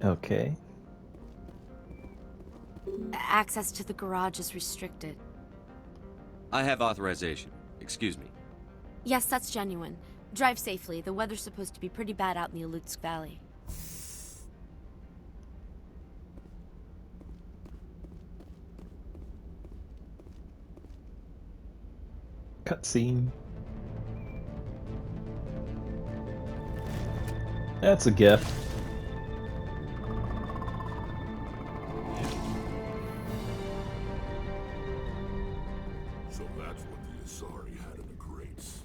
Okay. Access to the garage is restricted. I have authorization. Excuse me. Yes, that's genuine. Drive safely. The weather's supposed to be pretty bad out in the Alutsk Valley. Cutscene. That's a gift. So that's what the Asari had in the crates.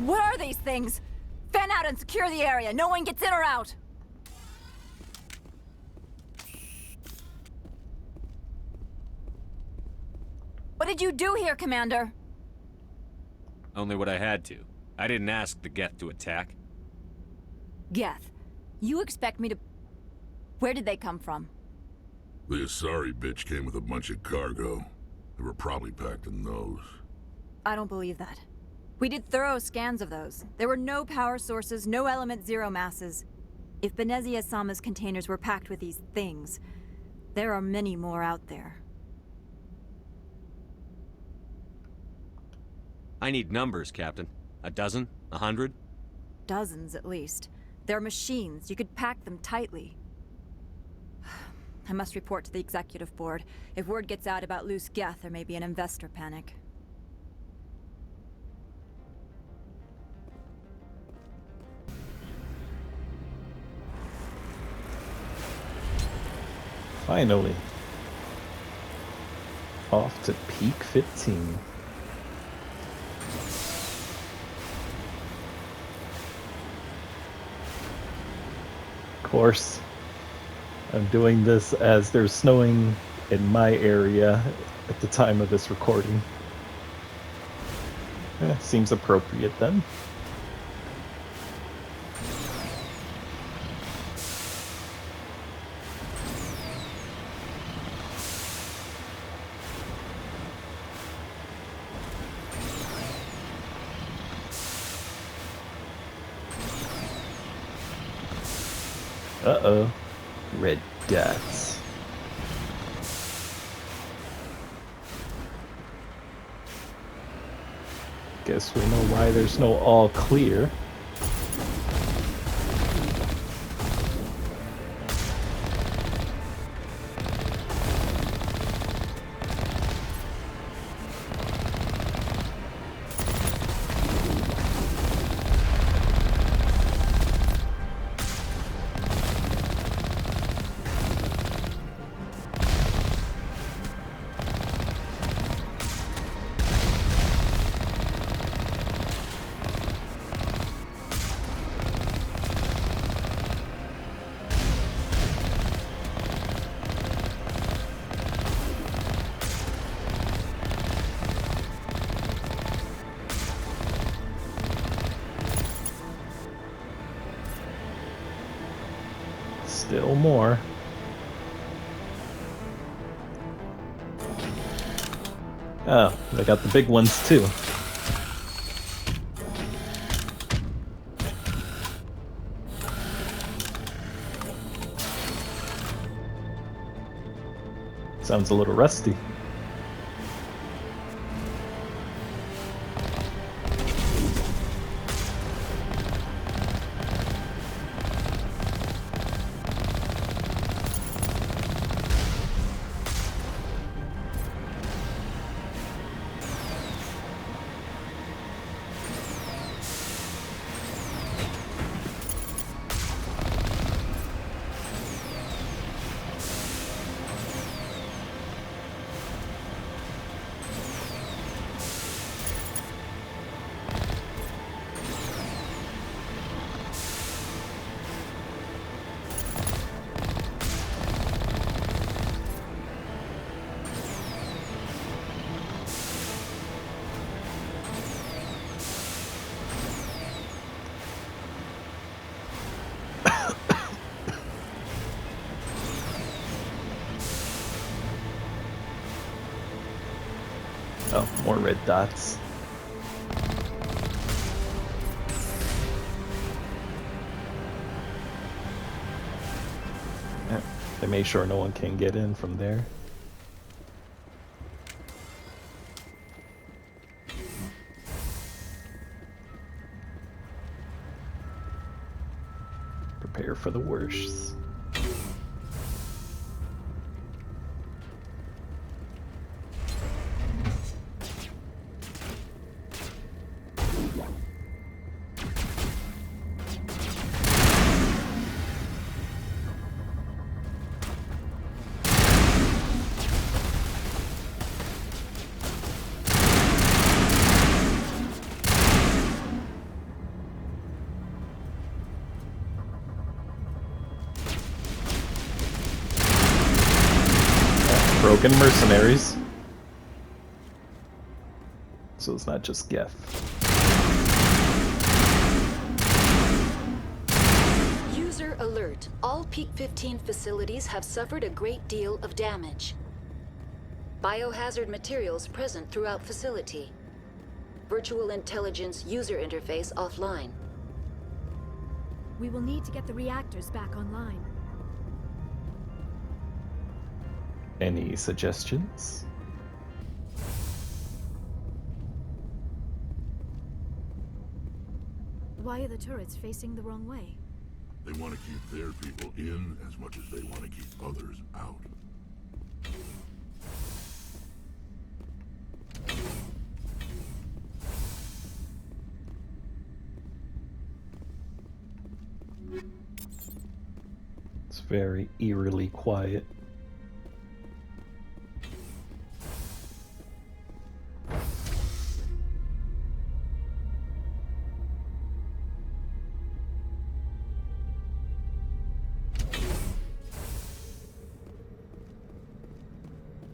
What are these things? Fan out and secure the area. No one gets in or out. What did you do here, Commander? Only what I had to. I didn't ask the Geth to attack. Geth, you expect me to... Where did they come from? The Asari bitch came with a bunch of cargo. They were probably packed in those. I don't believe that. We did thorough scans of those. There were no power sources, no element zero masses. If Benezia Sama's containers were packed with these things, there are many more out there. I need numbers, Captain. A dozen? 100? Dozens, at least. They're machines. You could pack them tightly. I must report to the executive board. If word gets out about loose Geth, there may be an investor panic. Finally. Off to peak 15. Of course, I'm doing this as there's snowing in my area at the time of this recording. Seems appropriate then. Uh-oh. Red dots. Guess we know why there's no all clear. Still more. Oh, they got the big ones too. Sounds a little rusty. Oh, more red dots. Yeah, they made sure no one can get in from there. Prepare for the worst. Broken mercenaries. So it's not just Geth. User alert. All Peak 15 facilities have suffered a great deal of damage. Biohazard materials present throughout facility. Virtual intelligence user interface offline. We will need to get the reactors back online. Any suggestions? Why are the turrets facing the wrong way? They want to keep their people in as much as they want to keep others out. It's very eerily quiet.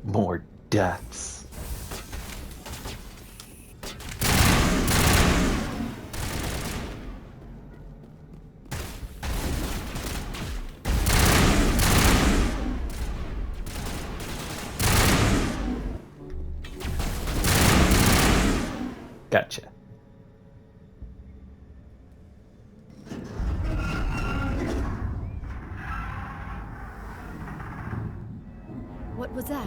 More deaths. Gotcha. What was that?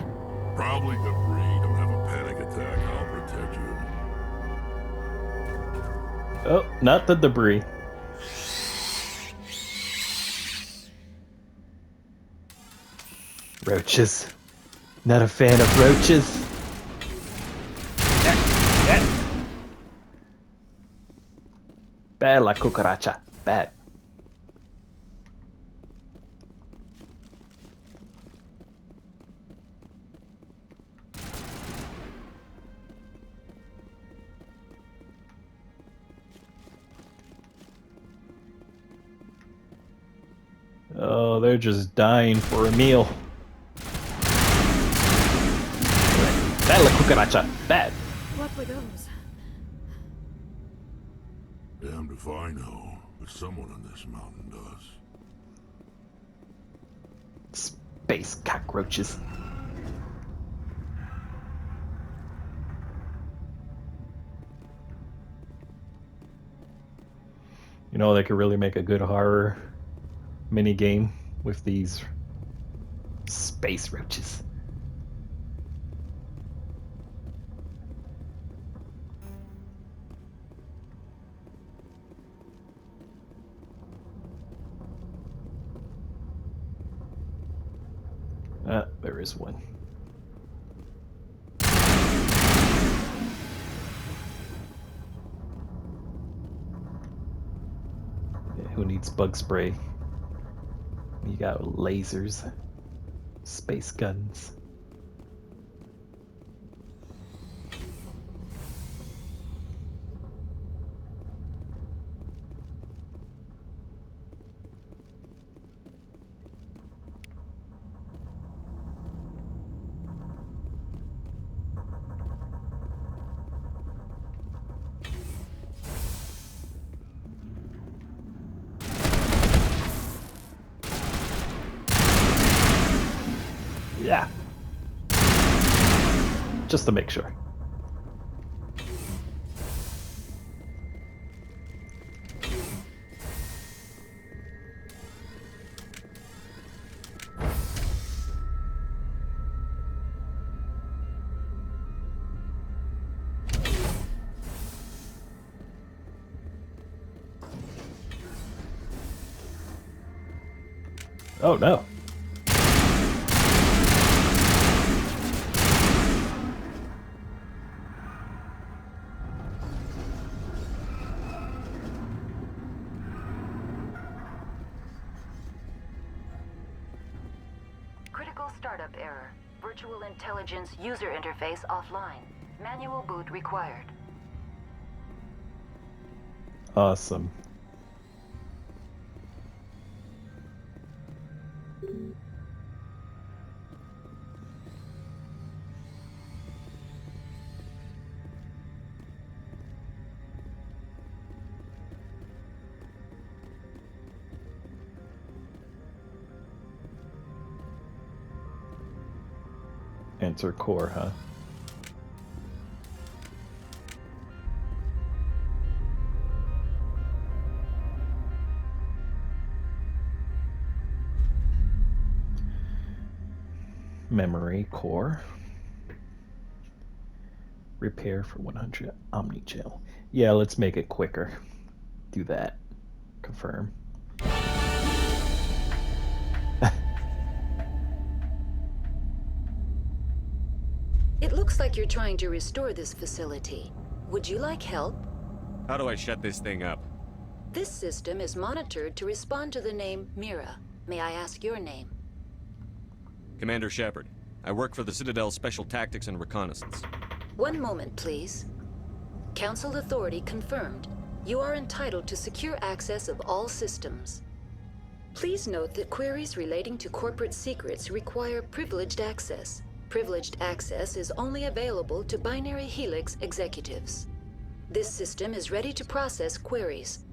Probably debris. Don't have a panic attack. I'll protect you. Oh, not the debris. Roaches. Not a fan of roaches. Bad la cucaracha. Bad. Oh, they're just dying for a meal. Bad la cucaracha. Bad. What were those? Damned if I know, but someone on this mountain does. Space cockroaches. You know, they could really make a good horror mini game with these space roaches. There is one. Yeah, who needs bug spray? You got lasers, space guns. Yeah. Just to make sure. Oh no. Critical startup error. Virtual intelligence user interface offline. Manual boot required. Awesome. Enter core, huh? Memory core. Repair for 100 omni-gel. Yeah, let's make it quicker. Do that. Confirm. It looks like you're trying to restore this facility. Would you like help? How do I shut this thing up? This system is monitored to respond to the name Mira. May I ask your name? Commander Shepard. I work for the Citadel Special Tactics and Reconnaissance. One moment, please. Council authority confirmed. You are entitled to secure access of all systems. Please note that queries relating to corporate secrets require privileged access. Privileged access is only available to Binary Helix executives. This system is ready to process queries.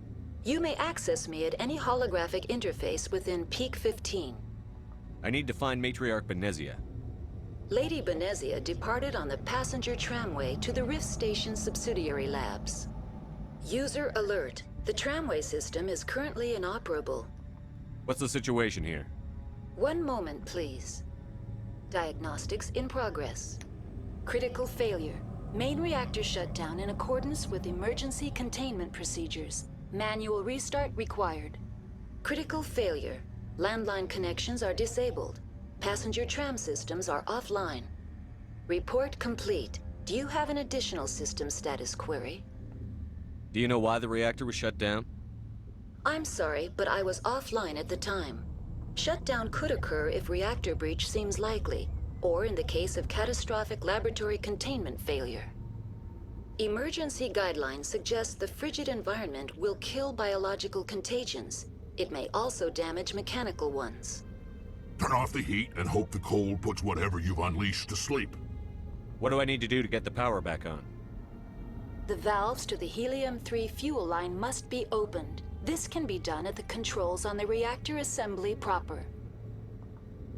You may access me at any holographic interface within Peak 15. I need to find Matriarch Benezia. Lady Benezia departed on the passenger tramway to the Rift Station subsidiary labs. User alert. The tramway system is currently inoperable. What's the situation here? One moment, please. Diagnostics in progress. Critical failure. Main reactor shut down in accordance with emergency containment procedures. Manual restart required. Critical failure. Landline connections are disabled. Passenger tram systems are offline. Report complete. Do you have an additional system status query? Do you know why the reactor was shut down? I'm sorry, but I was offline at the time. Shutdown could occur if reactor breach seems likely, or in the case of catastrophic laboratory containment failure. Emergency guidelines suggest the frigid environment will kill biological contagions. It may also damage mechanical ones. Turn off the heat and hope the cold puts whatever you've unleashed to sleep. What do I need to do to get the power back on? The valves to the helium-3 fuel line must be opened. This can be done at the controls on the reactor assembly proper.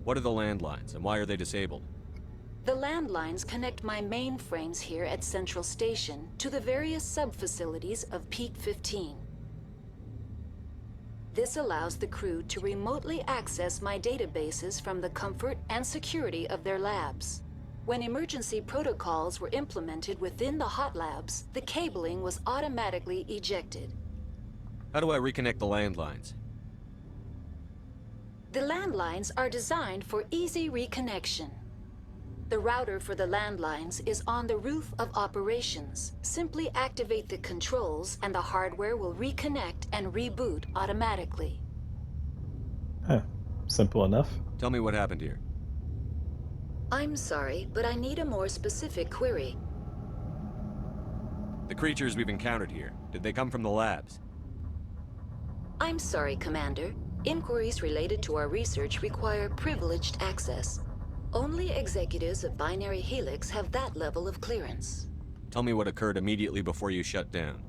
What are the landlines, and why are they disabled? The landlines connect my mainframes here at Central Station to the various sub-facilities of Peak 15. This allows the crew to remotely access my databases from the comfort and security of their labs. When emergency protocols were implemented within the hot labs, the cabling was automatically ejected. How do I reconnect the landlines? The landlines are designed for easy reconnection. The router for the landlines is on the roof of operations. Simply activate the controls and the hardware will reconnect and reboot automatically. Huh. Simple enough. Tell me what happened here. I'm sorry, but I need a more specific query. The creatures we've encountered here, did they come from the labs? I'm sorry, Commander. Inquiries related to our research require privileged access. Only executives of Binary Helix have that level of clearance. Tell me what occurred immediately before you shut down.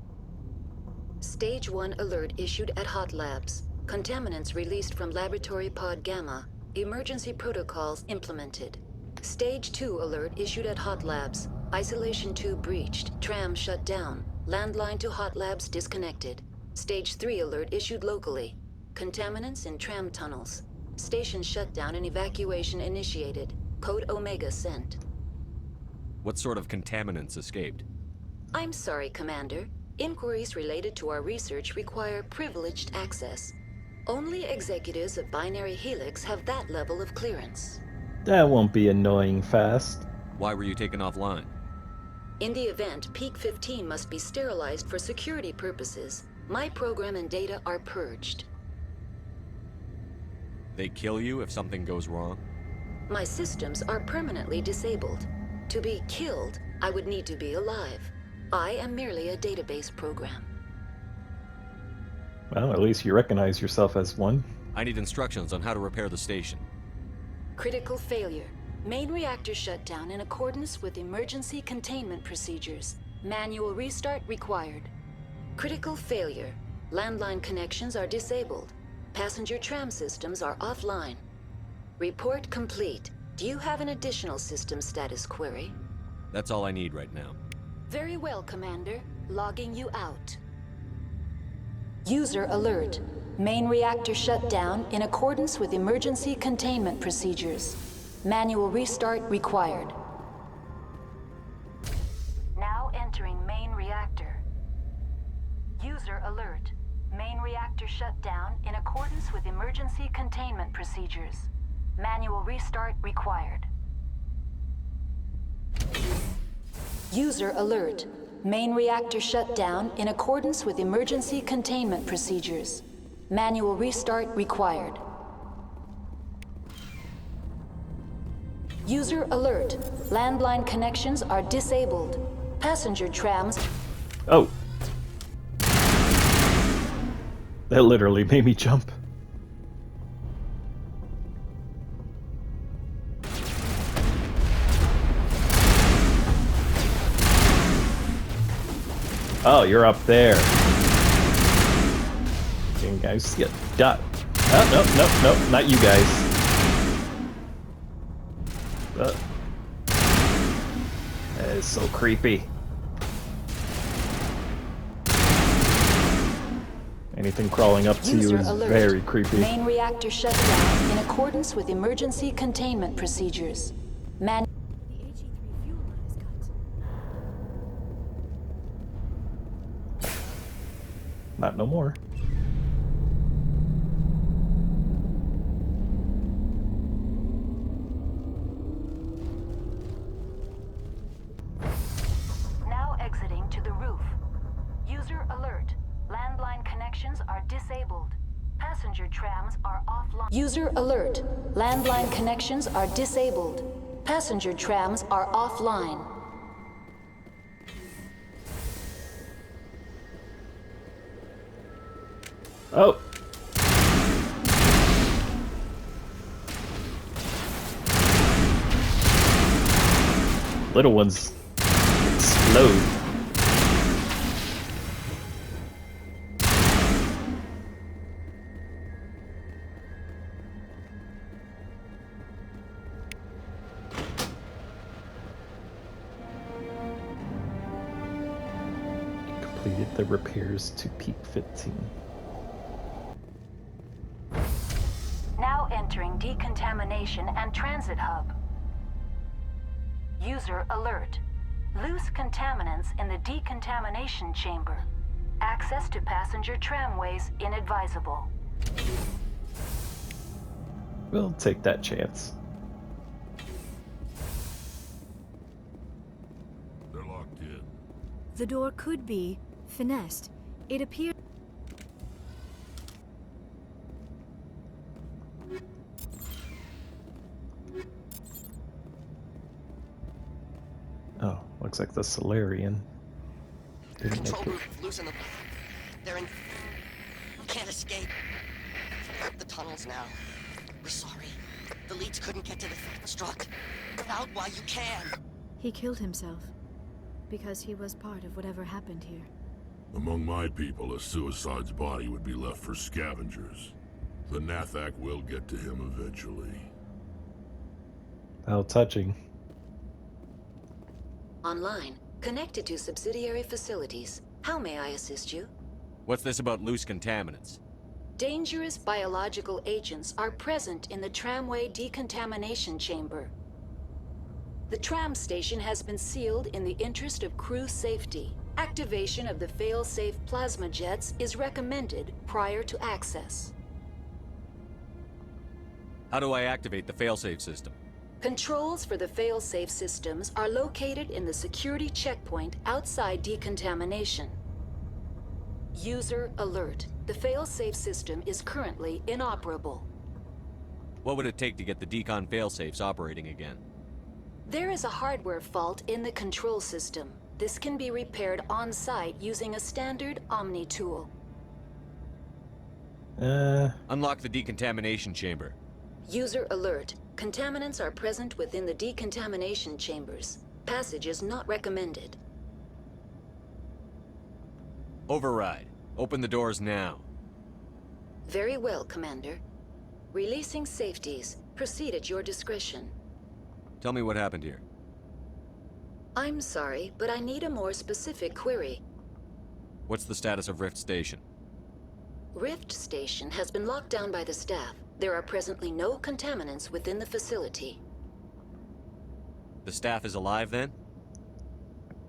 Stage 1 alert issued at Hot Labs. Contaminants released from Laboratory Pod Gamma. Emergency protocols implemented. Stage 2 alert issued at Hot Labs. Isolation tube breached. Tram shut down. Landline to Hot Labs disconnected. Stage 3 alert issued locally. Contaminants in tram tunnels. Station shutdown and evacuation initiated. Code Omega sent. What sort of contaminants escaped? I'm sorry, Commander. Inquiries related to our research require privileged access. Only executives of Binary Helix have that level of clearance. That won't be annoying fast. Why were you taken offline? In the event Peak 15 must be sterilized for security purposes, my program and data are purged. They kill you if something goes wrong? My systems are permanently disabled. To be killed, I would need to be alive. I am merely a database program. Well, at least you recognize yourself as one. I need instructions on how to repair the station. Critical failure. Main reactor shutdown in accordance with emergency containment procedures. Manual restart required. Critical failure. Landline connections are disabled. Passenger tram systems are offline. Report complete. Do you have an additional system status query? That's all I need right now. Very well, Commander. Logging you out. User alert. Main reactor shut down in accordance with emergency containment procedures. Manual restart required. Now entering main reactor. User alert. Main reactor shut down in accordance with emergency containment procedures. Manual restart required. User alert. Main reactor shut down in accordance with emergency containment procedures. Manual restart required. User alert. Landline connections are disabled. Passenger trams... Oh. That literally made me jump. Oh, you're up there. You guys get dot. Oh, no, not you guys. That is so creepy. Anything crawling up to you is very creepy. Main reactor shut down in accordance with emergency containment procedures. The HE3 fuel line is cut. Not no more. Now exiting to the roof. User alert. Landline connections are disabled. Passenger trams are offline. User alert. Landline connections are disabled. Passenger trams are offline. Oh. Little ones explode. Completed the repairs to Peak 15. Now entering decontamination and transit hub. User alert. Loose contaminants in the decontamination chamber. Access to passenger tramways inadvisable. We'll take that chance. They're locked in. The door could be finessed. It appears. Oh, looks like the Solarian didn't Control make it. room, losing them. They're in... Can't escape. The tunnels now. We're sorry. The leads couldn't get to the struck. Get out while you can. He killed himself because he was part of whatever happened here. Among my people, a suicide's body would be left for scavengers. The Nathak will get to him eventually. How touching. Online. Connected to subsidiary facilities. How may I assist you? What's this about loose contaminants? Dangerous biological agents are present in the tramway decontamination chamber. The tram station has been sealed in the interest of crew safety. Activation of the fail-safe plasma jets is recommended prior to access. How do I activate the failsafe system? Controls for the failsafe systems are located in the security checkpoint outside decontamination. User alert. The failsafe system is currently inoperable. What would it take to get the decon failsafes operating again? There is a hardware fault in the control system. This can be repaired on-site using a standard Omni tool. Unlock the decontamination chamber. User alert. Contaminants are present within the decontamination chambers. Passage is not recommended. Override. Open the doors now. Very well, Commander. Releasing safeties. Proceed at your discretion. Tell me what happened here. I'm sorry, but I need a more specific query. What's the status of Rift Station? Rift Station has been locked down by the staff. There are presently no contaminants within the facility. The staff is alive then?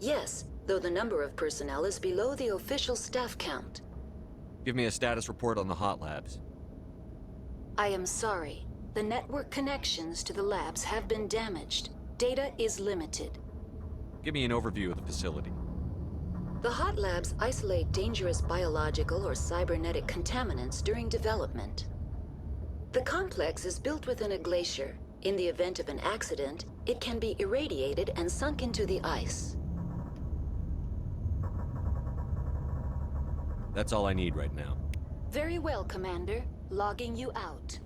Yes, though the number of personnel is below the official staff count. Give me a status report on the hot labs. I am sorry. The network connections to the labs have been damaged. Data is limited. Give me an overview of the facility. The hot labs isolate dangerous biological or cybernetic contaminants during development. The complex is built within a glacier. In the event of an accident, it can be irradiated and sunk into the ice. That's all I need right now. Very well, Commander. Logging you out.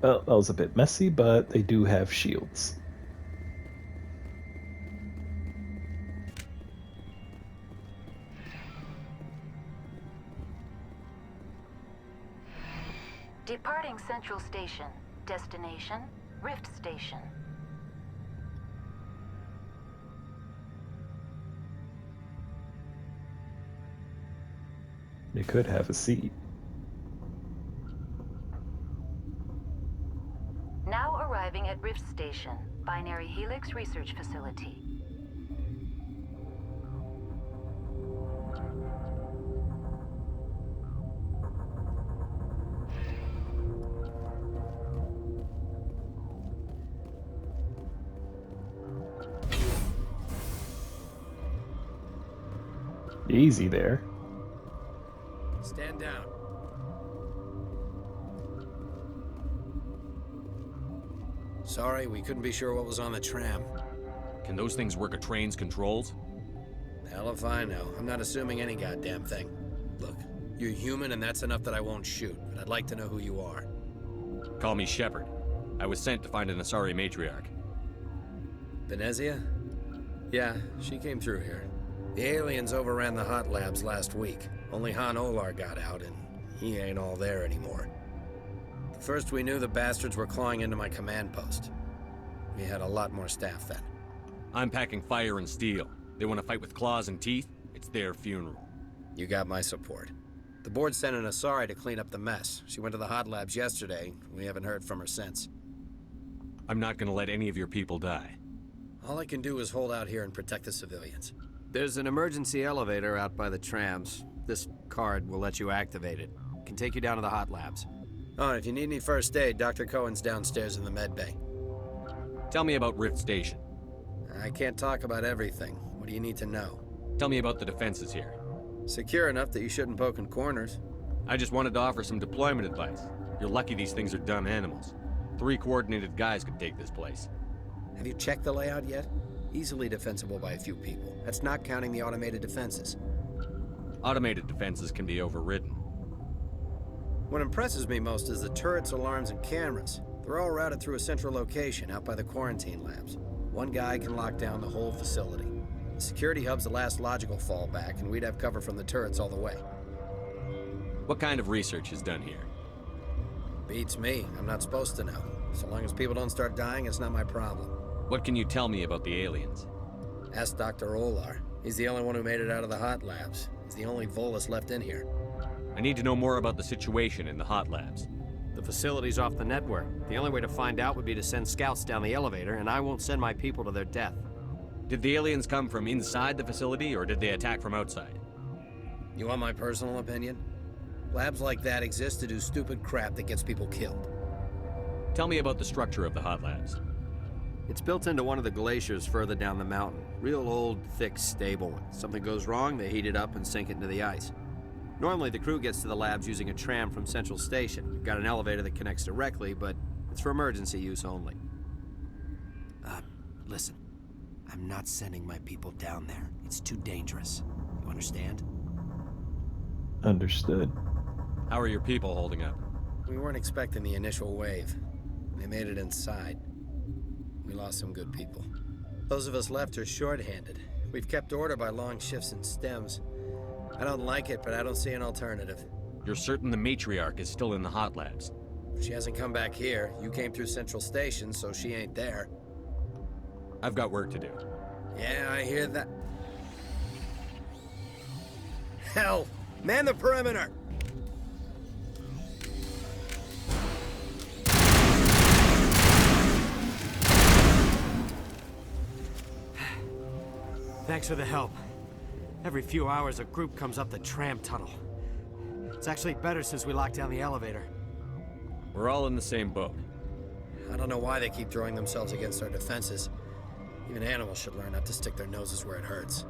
Well, that was a bit messy, but they do have shields. Departing Central Station. Destination, Rift Station. You could have a seat. Now arriving at Rift Station, Binary Helix Research Facility. Easy there. Stand down. Sorry, we couldn't be sure what was on the tram. Can those things work a train's controls? Hell if I know. I'm not assuming any goddamn thing. Look, you're human and that's enough that I won't shoot, but I'd like to know who you are. Call me Shepard. I was sent to find an Asari matriarch. Venezia? Yeah, she came through here. The aliens overran the hot labs last week. Only Han Olar got out, and he ain't all there anymore. First we knew the bastards were clawing into my command post. We had a lot more staff then. I'm packing fire and steel. They want to fight with claws and teeth? It's their funeral. You got my support. The board sent an Asari to clean up the mess. She went to the hot labs yesterday. We haven't heard from her since. I'm not gonna let any of your people die. All I can do is hold out here and protect the civilians. There's an emergency elevator out by the trams. This card will let you activate it. Can take you down to the hot labs. Oh, and if you need any first aid, Dr. Cohen's downstairs in the med bay. Tell me about Rift Station. I can't talk about everything. What do you need to know? Tell me about the defenses here. Secure enough that you shouldn't poke in corners. I just wanted to offer some deployment advice. You're lucky these things are dumb animals. 3 coordinated guys could take this place. Have you checked the layout yet? Easily defensible by a few people. That's not counting the automated defenses. Automated defenses can be overridden. What impresses me most is the turrets, alarms, and cameras. They're all routed through a central location out by the quarantine labs. One guy can lock down the whole facility. The security hub's the last logical fallback, and we'd have cover from the turrets all the way. What kind of research is done here? Beats me. I'm not supposed to know. So long as people don't start dying, it's not my problem. What can you tell me about the aliens? Ask Dr. Olar. He's the only one who made it out of the hot labs. He's the only Volus left in here. I need to know more about the situation in the hot labs. The facility's off the network. The only way to find out would be to send scouts down the elevator, and I won't send my people to their death. Did the aliens come from inside the facility, or did they attack from outside? You want my personal opinion? Labs like that exist to do stupid crap that gets people killed. Tell me about the structure of the hot labs. It's built into one of the glaciers further down the mountain. Real old, thick, stable. When something goes wrong, they heat it up and sink it into the ice. Normally, the crew gets to the labs using a tram from Central Station. We've got an elevator that connects directly, but it's for emergency use only. Listen. I'm not sending my people down there. It's too dangerous. You understand? Understood. How are your people holding up? We weren't expecting the initial wave. They made it inside. We lost some good people. Those of us left are short-handed. We've kept order by long shifts and stems. I don't like it, but I don't see an alternative. You're certain the matriarch is still in the hot labs? She hasn't come back here. You came through Central Station, so she ain't there. I've got work to do. Yeah, I hear that. Hell! Man the perimeter! Thanks for the help. Every few hours, a group comes up the tram tunnel. It's actually better since we locked down the elevator. We're all in the same boat. I don't know why they keep throwing themselves against our defenses. Even animals should learn not to stick their noses where it hurts.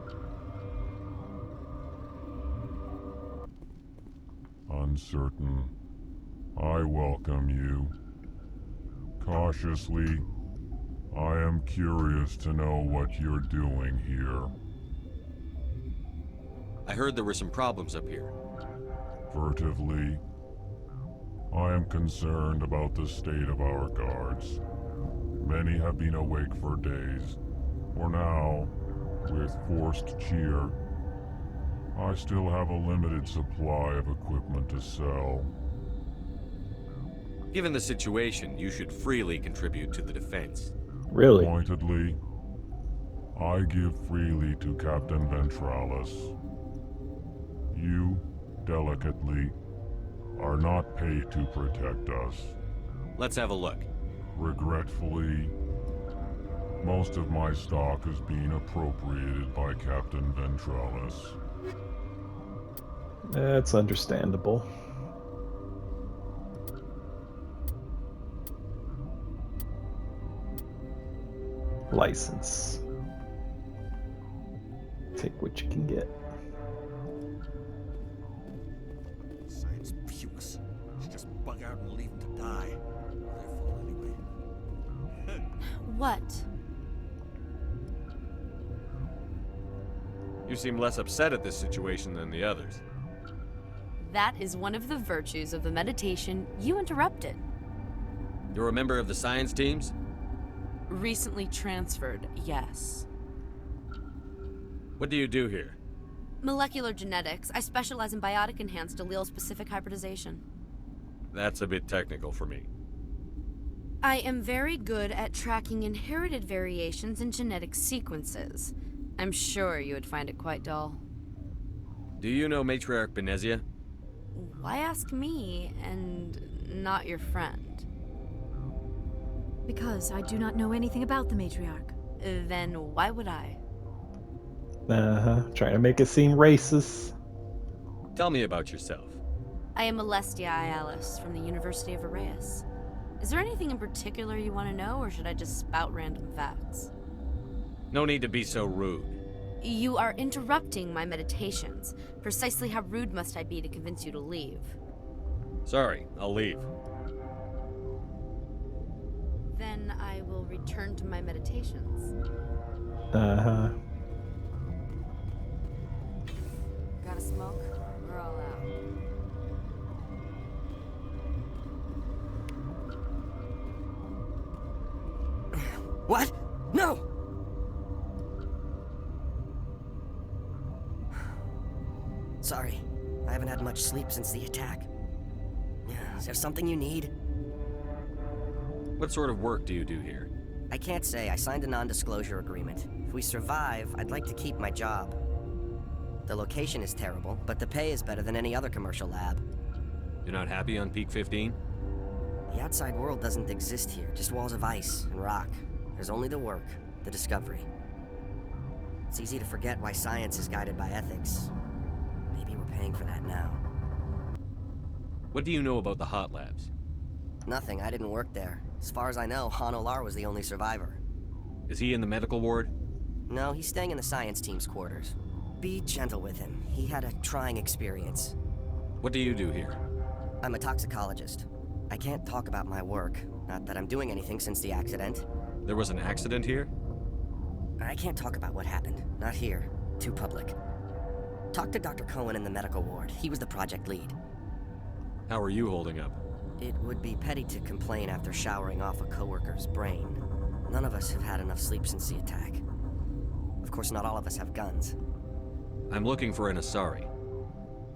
Uncertain. I welcome you. Cautiously, I am curious to know what you're doing here. I heard there were some problems up here. Furtively, I am concerned about the state of our guards. Many have been awake for days. For now, with forced cheer, I still have a limited supply of equipment to sell. Given the situation, you should freely contribute to the defense. Really? Pointedly, I give freely to Captain Ventralis. You, delicately, are not paid to protect us. Let's have a look. Regretfully, most of my stock is being appropriated by Captain Ventralis. That's understandable. License. Take what you can get. Science pukes. Should just bug out and leave them to die. Their fault anyway. What? You seem less upset at this situation than the others. That is one of the virtues of the meditation you interrupted. You're a member of the science teams? Recently transferred, yes. What do you do here? Molecular genetics. I specialize in biotic-enhanced allele-specific hybridization. That's a bit technical for me. I am very good at tracking inherited variations in genetic sequences. I'm sure you would find it quite dull. Do you know Matriarch Benezia? Why ask me, and not your friend? Because I do not know anything about the matriarch. Then why would I? Trying to make it seem racist. Tell me about yourself. I am Alestia Ialis from the University of Arraeus. Is there anything in particular you want to know, or should I just spout random facts? No need to be so rude. You are interrupting my meditations. Precisely how rude must I be to convince you to leave? Sorry, I'll leave. Then I will return to my meditations. Got a smoke? We're all out. What? No! Sorry, I haven't had much sleep since the attack. Is there something you need? What sort of work do you do here? I can't say. I signed a non-disclosure agreement. If we survive, I'd like to keep my job. The location is terrible, but the pay is better than any other commercial lab. You're not happy on Peak 15? The outside world doesn't exist here, just walls of ice and rock. There's only the work, the discovery. It's easy to forget why science is guided by ethics. Maybe we're paying for that now. What do you know about the hot labs? Nothing, I didn't work there. As far as I know, Han Olar was the only survivor. Is he in the medical ward? No, he's staying in the science team's quarters. Be gentle with him. He had a trying experience. What do you do here? I'm a toxicologist. I can't talk about my work. Not that I'm doing anything since the accident. There was an accident here? I can't talk about what happened. Not here. Too public. Talk to Dr. Cohen in the medical ward. He was the project lead. How are you holding up? It would be petty to complain after showering off a coworker's brain. None of us have had enough sleep since the attack. Of course, not all of us have guns. I'm looking for an Asari.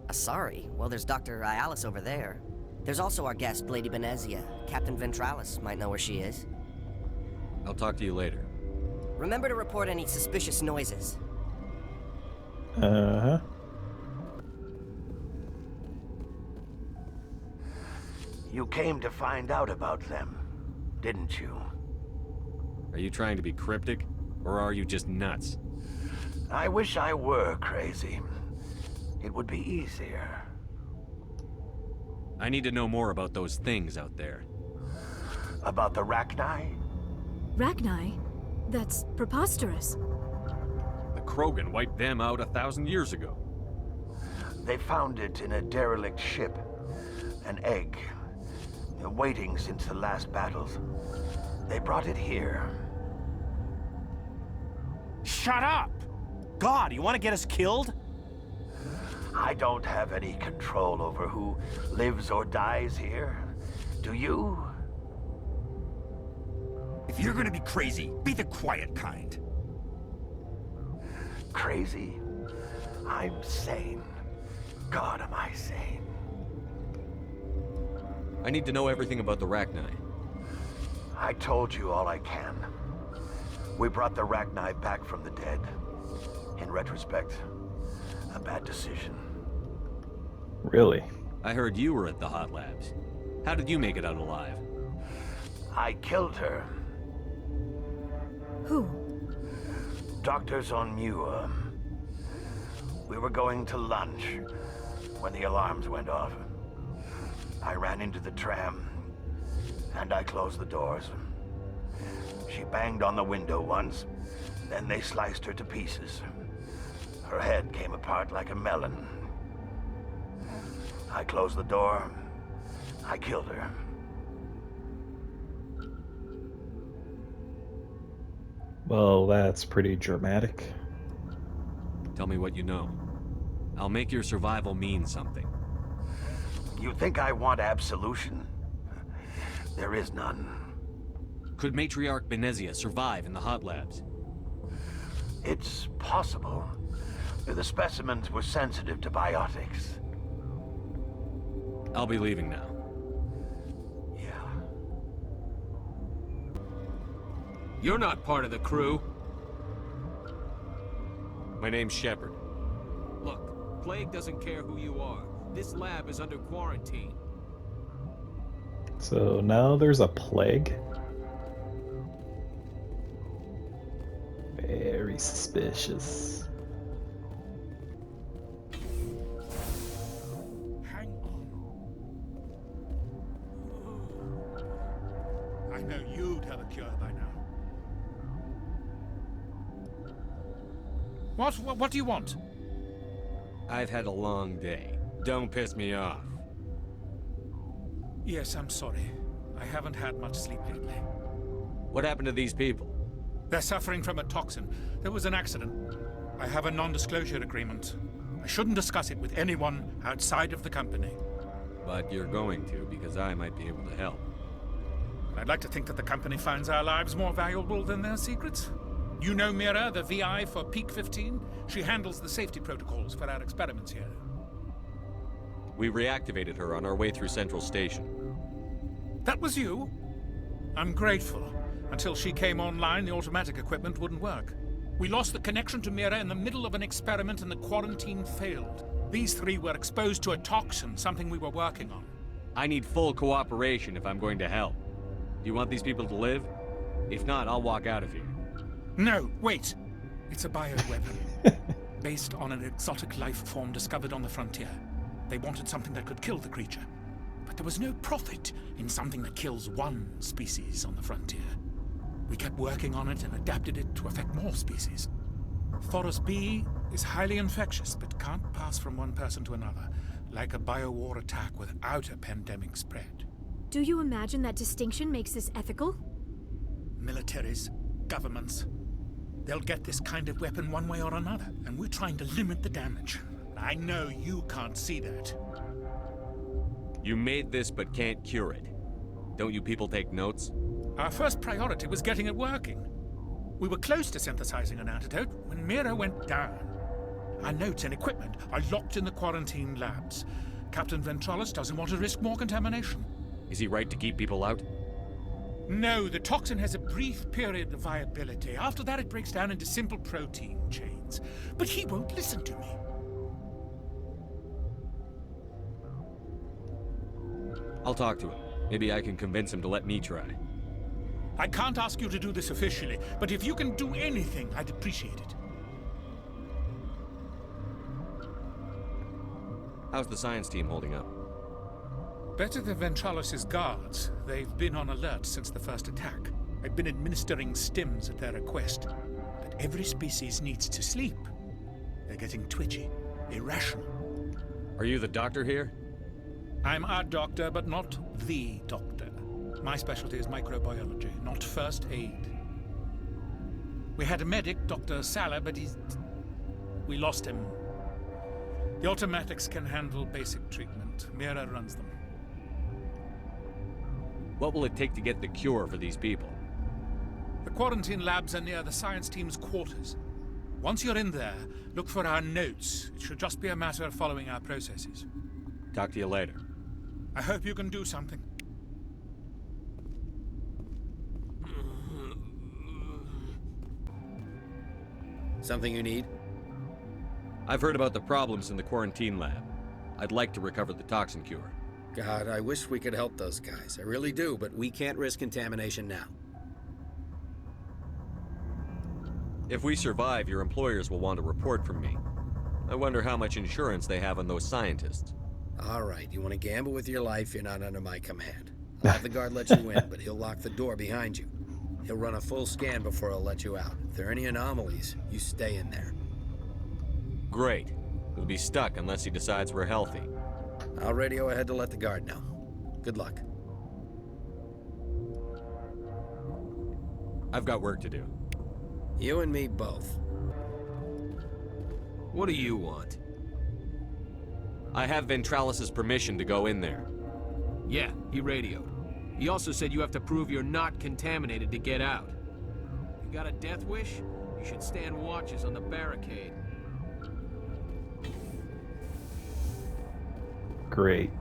Asari? Well, there's Dr. Ayalis over there. There's also our guest, Lady Benezia. Captain Ventralis might know where she is. I'll talk to you later. Remember to report any suspicious noises. Uh-huh. You came to find out about them, didn't you? Are you trying to be cryptic? Or are you just nuts? I wish I were crazy. It would be easier. I need to know more about those things out there. About the Rachni? Rachni? That's preposterous. The Krogan wiped them out 1,000 years ago. They found it in a derelict ship. An egg. Waiting since the last battles. They brought it here. Shut up! God, you want to get us killed? I don't have any control over who lives or dies here. Do you? If you're gonna be crazy, be the quiet kind. Crazy? I'm sane. God, am I sane. I need to know everything about the Rachni. I told you all I can. We brought the Rachni back from the dead. In retrospect, a bad decision. Really? I heard you were at the hot labs. How did you make it out alive? I killed her. Who? Doctors on Muir. We were going to lunch when the alarms went off. I ran into the tram, and I closed the doors. She banged on the window once, then they sliced her to pieces. Her head came apart like a melon. I closed the door. I killed her. Well, that's pretty dramatic. Tell me what you know. I'll make your survival mean something. You think I want absolution? There is none. Could Matriarch Benezia survive in the hot labs? It's possible. The specimens were sensitive to biotics. I'll be leaving now. Yeah. You're not part of the crew. My name's Shepard. Look, Plague doesn't care who you are. This lab is under quarantine. So now there's a plague? Very suspicious. Hang on. I know you'd have a cure by now. What do you want? I've had a long day. Don't piss me off. Yes, I'm sorry. I haven't had much sleep lately. What happened to these people? They're suffering from a toxin. There was an accident. I have a non-disclosure agreement. I shouldn't discuss it with anyone outside of the company. But you're going to, because I might be able to help. I'd like to think that the company finds our lives more valuable than their secrets. You know Mira, the VI for Peak 15? She handles the safety protocols for our experiments here. We reactivated her on our way through Central Station. That was you? I'm grateful. Until she came online, the automatic equipment wouldn't work. We lost the connection to Mira in the middle of an experiment and the quarantine failed. These three were exposed to a toxin, something we were working on. I need full cooperation if I'm going to help. Do you want these people to live? If not, I'll walk out of here. No, wait. It's a bioweapon. Based on an exotic life form discovered on the frontier. They wanted something that could kill the creature. But there was no profit in something that kills one species on the frontier. We kept working on it and adapted it to affect more species. Thoros B is highly infectious, but can't pass from one person to another, like a biowar attack without a pandemic spread. Do you imagine that distinction makes this ethical? Militaries, governments, they'll get this kind of weapon one way or another, and we're trying to limit the damage. I know you can't see that. You made this but can't cure it. Don't you people take notes? Our first priority was getting it working. We were close to synthesizing an antidote when Mira went down. Our notes and equipment are locked in the quarantine labs. Captain Ventralis doesn't want to risk more contamination. Is he right to keep people out? No, the toxin has a brief period of viability. After that, it breaks down into simple protein chains. But he won't listen to me. I'll talk to him. Maybe I can convince him to let me try. I can't ask you to do this officially, but if you can do anything, I'd appreciate it. How's the science team holding up? Better than Ventralis' guards. They've been on alert since the first attack. I've been administering stims at their request. But every species needs to sleep. They're getting twitchy, irrational. Are you the doctor here? I'm a doctor, but not the doctor. My specialty is microbiology, not first aid. We had a medic, Dr. Sala, but we lost him. The automatics can handle basic treatment. Mira runs them. What will it take to get the cure for these people? The quarantine labs are near the science team's quarters. Once you're in there, look for our notes. It should just be a matter of following our processes. Talk to you later. I hope you can do something. Something you need? I've heard about the problems in the quarantine lab. I'd like to recover the toxin cure. God, I wish we could help those guys. I really do, but We can't risk contamination now. If we survive, your employers will want a report from me. I wonder how much insurance they have on those scientists. all right, you want to gamble with your life, you're not under my command. I'll have the guard let you in, but he'll lock the door behind you. He'll run a full scan before he'll let you out. If there are any anomalies, you stay in there. Great. We'll be stuck unless he decides we're healthy. I'll radio ahead to let the guard know. Good luck. I've got work to do. You and me both. What do you want? I have Ventralis' permission to go in there. Yeah, he radioed. He also said you have to prove you're not contaminated to get out. You got a death wish? You should stand watches on the barricade. Great.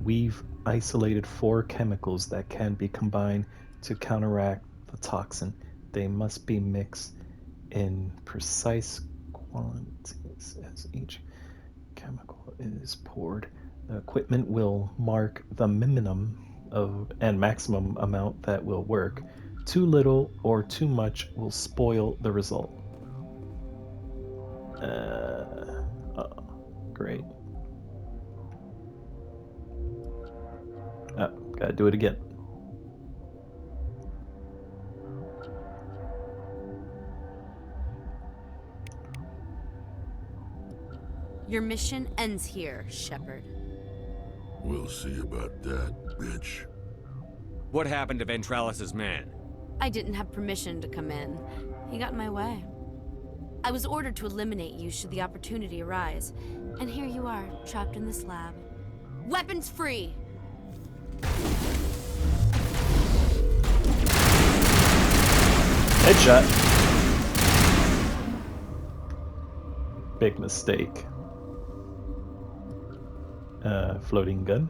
We've isolated 4 chemicals that can be combined to counteract the toxin. They must be mixed in precise quantities as each chemical is poured. The equipment will mark the minimum and maximum amount that will work. Too little or too much will spoil the result. Great. Gotta do it again. Your mission ends here, Shepard. We'll see about that, bitch. What happened to Ventralis' man? I didn't have permission to come in. He got in my way. I was ordered to eliminate you should the opportunity arise. And here you are, trapped in this lab. Weapons free! Headshot. Big mistake. floating gun.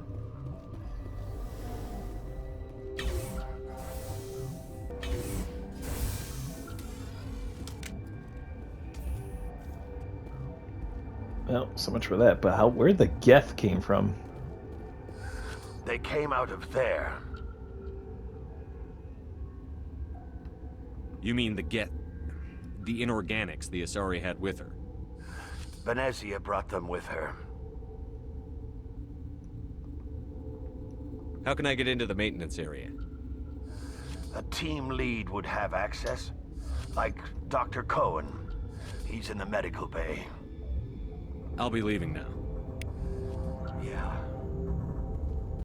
Well, so much for that. But where the Geth came from? They came out of there. You mean the inorganics the Asari had with her? Venezia brought them with her. How can I get into the maintenance area? A team lead would have access. Like Dr. Cohen. He's in the medical bay. I'll be leaving now.